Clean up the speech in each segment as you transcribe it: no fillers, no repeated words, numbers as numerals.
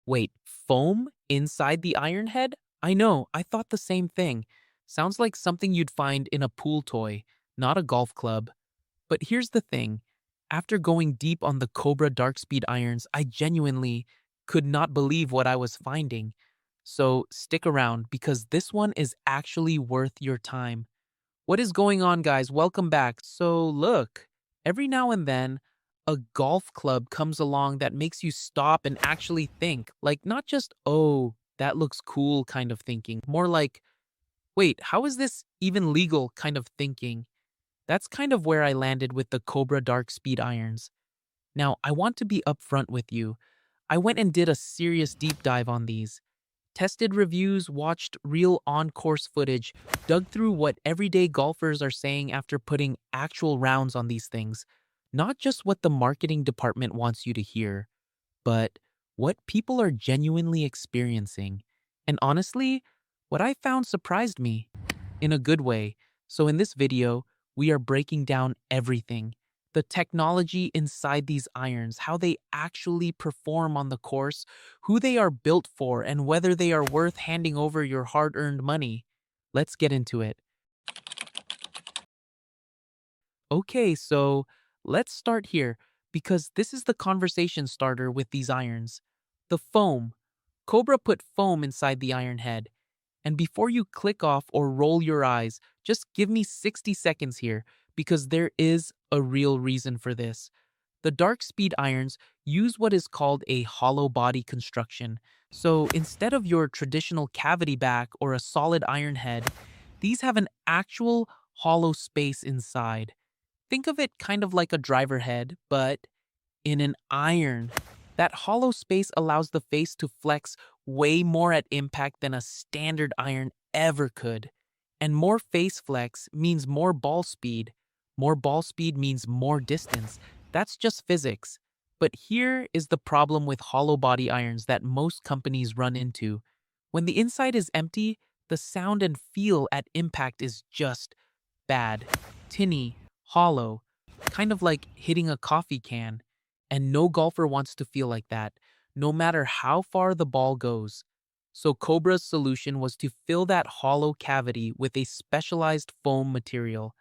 Wait, foam inside the iron head? I know, I thought the same thing. Sounds like something you'd find in a pool toy, not a golf club. But here's the thing. After going deep on the Cobra DARKSPEED irons, I genuinely could not believe what I was finding. So stick around because this one is actually worth your time. What is going on, guys? Welcome back. So, look, every now and then, a golf club comes along that makes you stop and actually think. Like, not just, oh, that looks cool kind of thinking. More like, wait, how is this even legal kind of thinking? That's kind of where I landed with the Cobra Dark Speed Irons. Now, I want to be upfront with you. I went and did a serious deep dive on these. Tested reviews, watched real on-course footage, dug through what everyday golfers are saying after putting actual rounds on these things. Not just what the marketing department wants you to hear, but what people are genuinely experiencing. And honestly, what I found surprised me in a good way. So in this video, we are breaking down everything. The technology inside these irons, how they actually perform on the course, who they are built for, and whether they are worth handing over your hard-earned money. Let's get into it. Okay, so let's start here because this is the conversation starter with these irons. The foam. Cobra put foam inside the iron head. And before you click off or roll your eyes, just give me 60 seconds here because there is a real reason for this. The dark speed irons use what is called a hollow body construction. So instead of your traditional cavity back or a solid iron head, these have an actual hollow space inside. Think of it kind of like a driver head, but in an iron. That hollow space allows the face to flex way more at impact than a standard iron ever could. And more face flex means more ball speed. More ball speed means more distance. That's just physics. But here is the problem with hollow body irons that most companies run into. When the inside is empty, the sound and feel at impact is just bad, tinny, hollow, kind of like hitting a coffee can. And no golfer wants to feel like that, no matter how far the ball goes. So Cobra's solution was to fill that hollow cavity with a specialized foam material.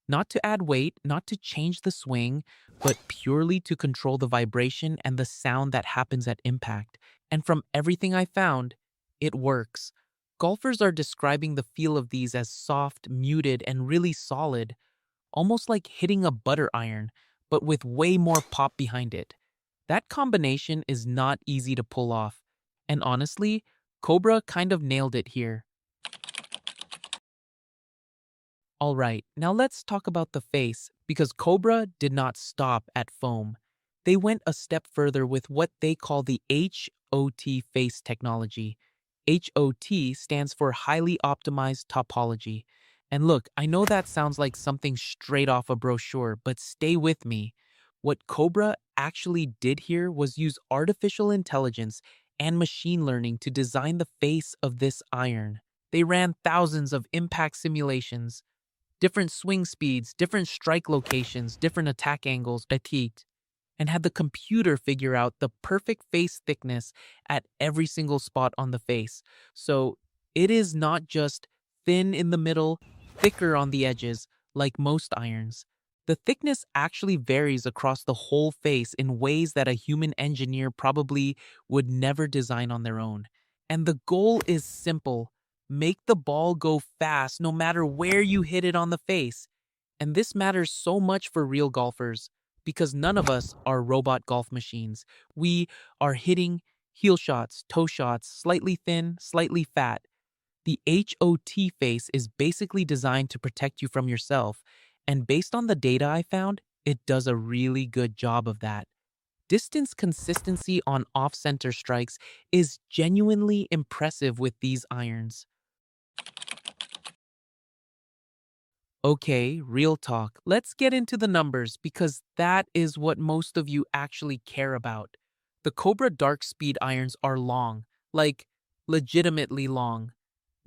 Not to add weight, not to change the swing, but purely to control the vibration and the sound that happens at impact. And from everything I found, it works. Golfers are describing the feel of these as soft, muted, and really solid, almost like hitting a butter iron, but with way more pop behind it. That combination is not easy to pull off. And honestly, Cobra kind of nailed it here. Alright, now let's talk about the face, because Cobra did not stop at foam. They went a step further with what they call the H.O.T face technology. H.O.T stands for Highly Optimized Topology. And look, I know that sounds like something straight off a brochure, but stay with me. What Cobra actually did here was use artificial intelligence and machine learning to design the face of this iron. They ran thousands of impact simulations, different swing speeds, different strike locations, different attack angles, and had the computer figure out the perfect face thickness at every single spot on the face. So it is not just thin in the middle, thicker on the edges, like most irons. The thickness actually varies across the whole face in ways that a human engineer probably would never design on their own. And the goal is simple: make the ball go fast no matter where you hit it on the face. And this matters so much for real golfers because none of us are robot golf machines. We are hitting heel shots, toe shots, slightly thin, slightly fat. The H.O.T face is basically designed to protect you from yourself, and based on the data I found, it does a really good job of that. Distance consistency on off-center strikes is genuinely impressive with these irons. Okay, real talk. Let's get into the numbers because that is what most of you actually care about. The Cobra Dark Speed irons are long, like legitimately long.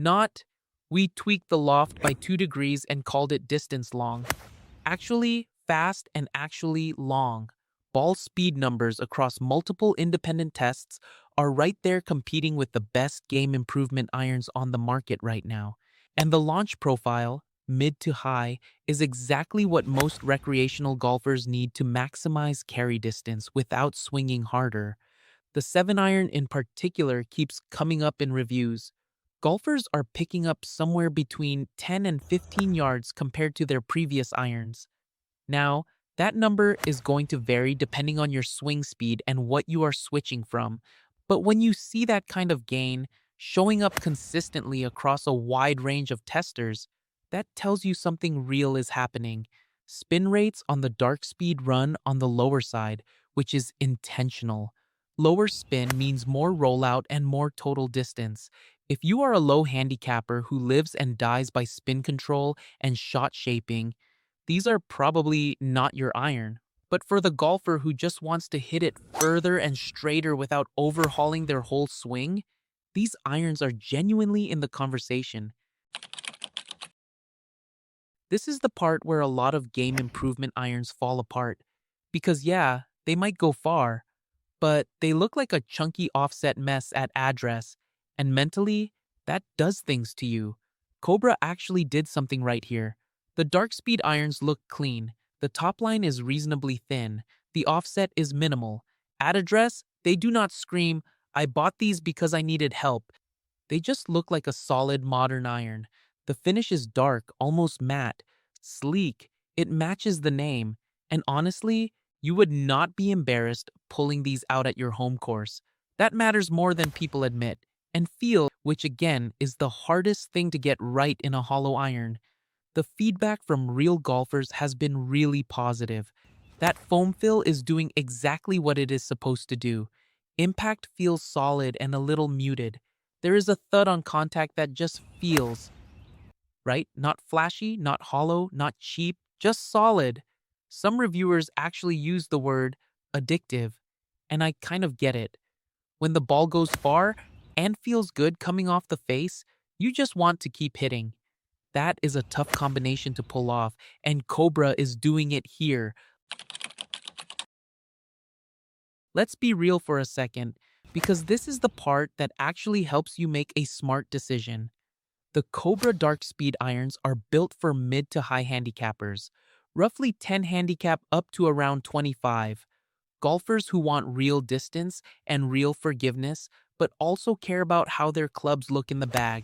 Not, we tweaked the loft by 2 degrees and called it distance long. Actually fast and actually long. ball speed numbers across multiple independent tests are right there competing with the best game improvement irons on the market right now. And the launch profile, mid to high, is exactly what most recreational golfers need to maximize carry distance without swinging harder. The 7 iron in particular keeps coming up in reviews. Golfers are picking up somewhere between 10 and 15 yards compared to their previous irons. Now, that number is going to vary depending on your swing speed and what you are switching from. But when you see that kind of gain showing up consistently across a wide range of testers, that tells you something real is happening. Spin rates on the dark speed run on the lower side, which is intentional. Lower spin means more rollout and more total distance. If you are a low handicapper who lives and dies by spin control and shot shaping, these are probably not your iron. But for the golfer who just wants to hit it further and straighter without overhauling their whole swing, these irons are genuinely in the conversation. This is the part where a lot of game improvement irons fall apart. Because yeah, they might go far, but they look like a chunky offset mess at address, and mentally, that does things to you. Cobra actually did something right here. The dark speed irons look clean, the top line is reasonably thin, the offset is minimal. At address, they do not scream, "I bought these because I needed help." They just look like a solid modern iron. The finish is dark, almost matte, sleek, it matches the name, and honestly, you would not be embarrassed pulling these out at your home course. That matters more than people admit. And feel, which again is the hardest thing to get right in a hollow iron. The feedback from real golfers has been really positive. That foam fill is doing exactly what it is supposed to do. Impact feels solid and a little muted. There is a thud on contact that just feels, right? Not flashy, not hollow, not cheap, just solid. Some reviewers actually use the word addictive, and I kind of get it. When the ball goes far and feels good coming off the face, you just want to keep hitting. That is a tough combination to pull off, and Cobra is doing it here. Let's be real for a second, because this is the part that actually helps you make a smart decision. The Cobra DARKSPEED Irons are built for mid to high handicappers, roughly 10 handicap up to around 25. Golfers who want real distance and real forgiveness, but also care about how their clubs look in the bag.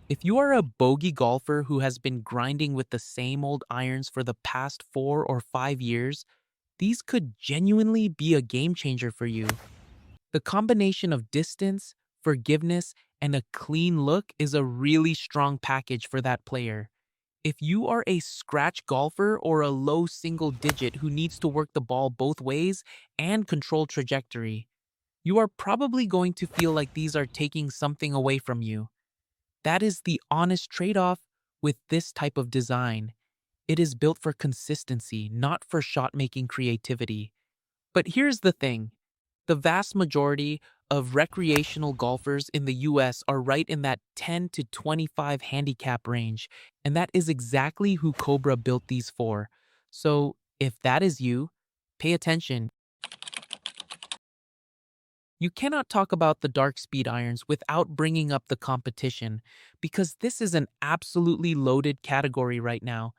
If you are a bogey golfer who has been grinding with the same old irons for the past 4 or 5 years, these could genuinely be a game changer for you. The combination of distance, forgiveness, and a clean look is a really strong package for that player. If you are a scratch golfer or a low single digit who needs to work the ball both ways and control trajectory, you are probably going to feel like these are taking something away from you. That is the honest trade-off with this type of design. It is built for consistency, not for shot-making creativity. But here's the thing. The vast majority of recreational golfers in the US are right in that 10 to 25 handicap range, and that is exactly who Cobra built these for. So, if that is you, pay attention. You cannot talk about the dark speed irons without bringing up the competition, because this is an absolutely loaded category right now.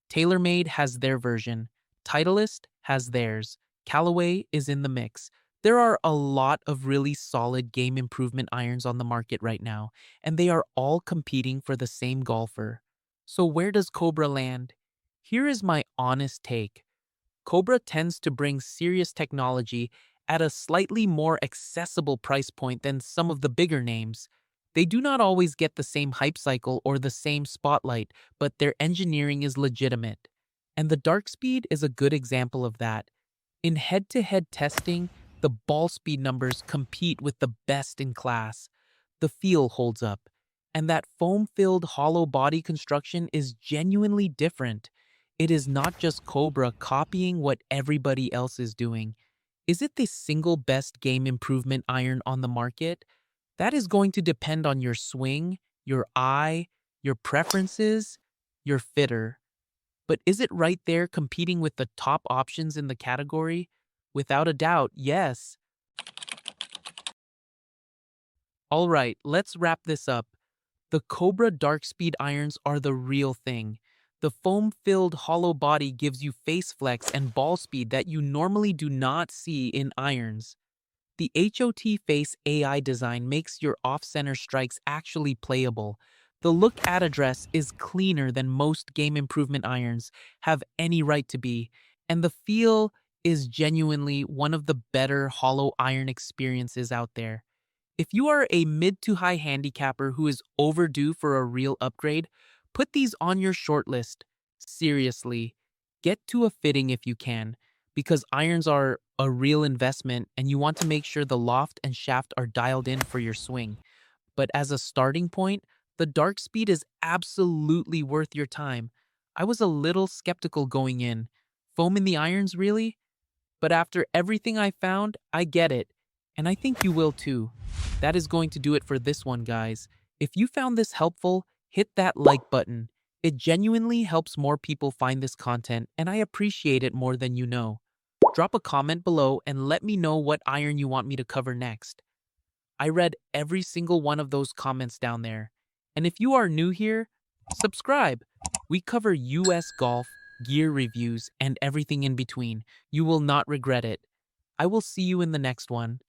TaylorMade has their version, Titleist has theirs, Callaway is in the mix. There are a lot of really solid game improvement irons on the market right now, and they are all competing for the same golfer. So where does Cobra land? Here is my honest take. Cobra tends to bring serious technology at a slightly more accessible price point than some of the bigger names. They do not always get the same hype cycle or the same spotlight, but their engineering is legitimate. And the Dark Speed is a good example of that. In head-to-head testing, the ball speed numbers compete with the best in class. The feel holds up, and that foam-filled hollow body construction is genuinely different. It is not just Cobra copying what everybody else is doing. Is it the single best game improvement iron on the market? That is going to depend on your swing, your eye, your preferences, your fitter. But is it right there competing with the top options in the category? Without a doubt, yes. Alright, let's wrap this up. The Cobra DARKSPEED Irons are the real thing. The foam-filled hollow body gives you face flex and ball speed that you normally do not see in irons. The H.O.T face AI design makes your off-center strikes actually playable. The look at address is cleaner than most game improvement irons have any right to be, and the feel is genuinely one of the better hollow iron experiences out there. If you are a mid to high handicapper who is overdue for a real upgrade, put these on your short list. Seriously, get to a fitting if you can, because irons are a real investment and you want to make sure the loft and shaft are dialed in for your swing. But as a starting point, the dark speed is absolutely worth your time. I was a little skeptical going in. Foam in the irons, really? But after everything I found, I get it. And I think you will too. That is going to do it for this one, guys. If you found this helpful, hit that like button. It genuinely helps more people find this content, and I appreciate it more than you know. Drop a comment below and let me know what iron you want me to cover next. I read every single one of those comments down there. And if you are new here, subscribe. We cover US golf, gear reviews, and everything in between. You will not regret it. I will see you in the next one.